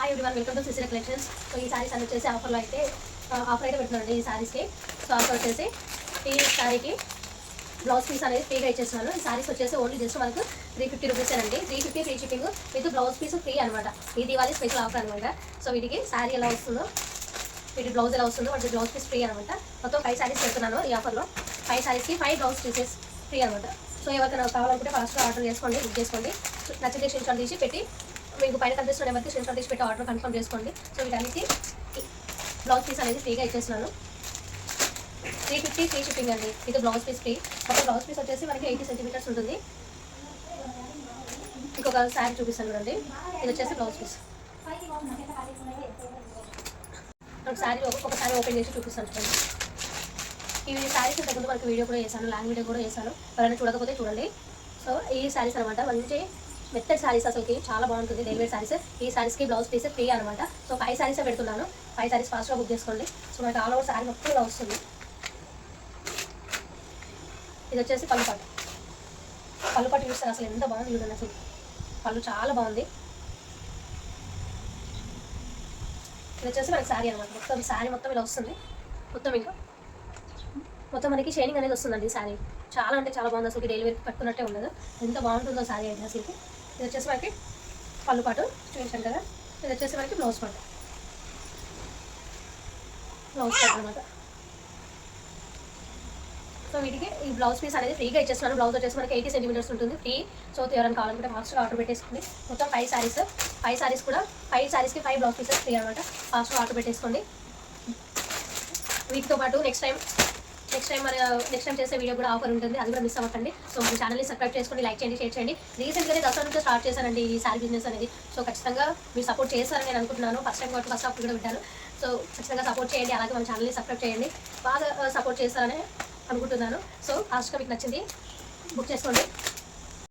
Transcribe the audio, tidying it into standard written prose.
Hi everyone, welcome to Sisira collections. So ఈ సారీస్ అన్ని వచ్చేసి ఆఫర్ అయితే పెడుతున్నానండి. ఈ సారీస్కి సో ఆఫర్ వచ్చేసి ఈ సారీకి బ్లౌజ్ పీస్ అనేది ఫ్రీగా ఇచ్చేస్తున్నాను. ఈ సారీస్ వచ్చేసి ఓన్లీ జస్ట్ మనకు 350 రూపీస్ అండి. 350 free shipping with blouse piece free అనమాట. ఈ దివాళీ స్పెషల్ ఆఫర్ అనమాట. సో వీటికి సారీ ఎలా వస్తుందో, వీటి బ్లౌజ్ ఎలా వస్తుందో వాటి బ్లౌజ్ పీస్ ఫ్రీ అనమాట. మొత్తం 5 సారీస్ పెడుతున్నాను ఈ ఆఫర్లో. 5 సారీస్కి 5 బ్లౌజ్ పీసెస్ ఫ్రీ అనమాట. సో ఎవరికైనా కావాలనుకుంటే ఫాస్ట్గా ఆర్డర్ చేసుకోండి, బుక్ చేసుకోండి. నచ్చితే స్క్రీన్ షాట్ తీసి పెట్టి మీకు పైన కనిపిస్తున్న నెంబర్కి స్క్రీన్ షాట్ తీసి పెట్టి ఆర్డర్ కన్ఫర్మ్ చేసుకోండి. సో వీటన్నిటి బ్లౌజ్ పీస్ అనేది ఫ్రీగా ఇచ్చేస్తున్నాను. 350 ఫ్రీ షిప్పింగ్ అండి. ఇది బ్లౌజ్ పీస్ ఫ్రీ. ఒక బ్లౌజ్ పీస్ వచ్చేసి మనకి 80 సెంటీమీటర్స్ ఉంటుంది. ఇంకొక శారీ చూపిస్తాను చూడండి. ఇది వచ్చేసి బ్లౌజ్ పీస్. ఒక శారీ ఓపెన్ చేసి చూపిస్తాను చూడండి. ఇవి శారీస్ ఇంతకుముందు మనకి వీడియో కూడా చేశాను, లాంగ్ వీడియో కూడా చేశాను. ఎవరైనా చూడకపోతే చూడండి. సో ఈ శారీస్ అనమాట, మంచి మెత్తడి శారీస్, అసలుకి చాలా బాగుంటుంది డైలీ వేర్ శారీస్. ఈ శారీస్కి బ్లౌజ్ పీస్ ఫ్రీ అనమాట. సో 5 శారీసే పెడుతున్నాను. 5 శారీస్ ఫాస్ట్గా బుక్ చేసుకోండి. సో మనకి ఆల్ ఓవర్ శారీ మొత్తం ఇలా వస్తుంది. ఇది వచ్చేసి పళ్ళుపాటు చూస్తారు అసలు ఎంత బాగుంది చూడండి. అసలు పళ్ళు చాలా బాగుంది. ఇది వచ్చేసి మనకి శారీ అనమాట. మొత్తం శారీ మొత్తం ఇలా వస్తుంది. మొత్తం మనకి షైనింగ్ అనేది వస్తుందండి. శారీ చాలా అంటే చాలా బాగుంది. అసలు డైలీ వేర్ కట్టుకున్నట్టే ఉండదు. ఎంత బాగుంటుందో శారీ అయితే అసలు. ఇది వచ్చేసి మనకి పళ్ళుపాటు చూపించాను కదా. ఇది వచ్చేసి మనకి బ్లౌజ్ పాటు అనమాట. సో వీటికి ఈ బ్లౌజ్ పీస్ అనేది ఫ్రీగా ఇచ్చేస్తున్నాను. బ్లౌజ్ వచ్చేసి మనకి 80 సెంటీమీటర్స్ ఉంటుంది ఫ్రీ. సో ఎవరైనా కావాలనుకుంటే ఫాస్ట్గా ఆర్డర్ పెట్టేసుకోండి. మొత్తం 5 శారీస్ కూడా 5 శారీస్కి 5 బ్లౌజ్ పీసెస్ ఫ్రీ అనమాట. ఫాస్ట్గా ఆర్డర్ పెట్టేసుకోండి. వీటితో పాటు నెక్స్ట్ టైం చేసే వీడియో కూడా ఆఫర్ ఉంటుంది, అది కూడా మిస్ అవ్వకండి. సో మన ఛానల్ని సబ్స్క్రైబ్ చేసుకోండి, లైక్ చేయండి, షేర్ చేయండి. రీసెంట్గానే దసరా నుంచి స్టార్ట్ చేశానండి ఈ శారీ బిజినెస్ అనేది. సో ఖచ్చితంగా మీరు సపోర్ట్ చేస్తారని నేను అనుకుంటున్నాను. ఫస్ట్ టైం కాబట్టి ఫస్ట్ ఆఫ్ కూడా వింటాను. సో ఖచ్చితంగా సపోర్ట్ చేయండి. అలాగే మన ఛానల్ని సబ్స్క్రైబ్ చేయండి. బాగా సపోర్ట్ చేస్తారని అనుకుంటున్నాను. సో ఫాస్ట్గా మీకు నచ్చింది బుక్ చేసుకోండి.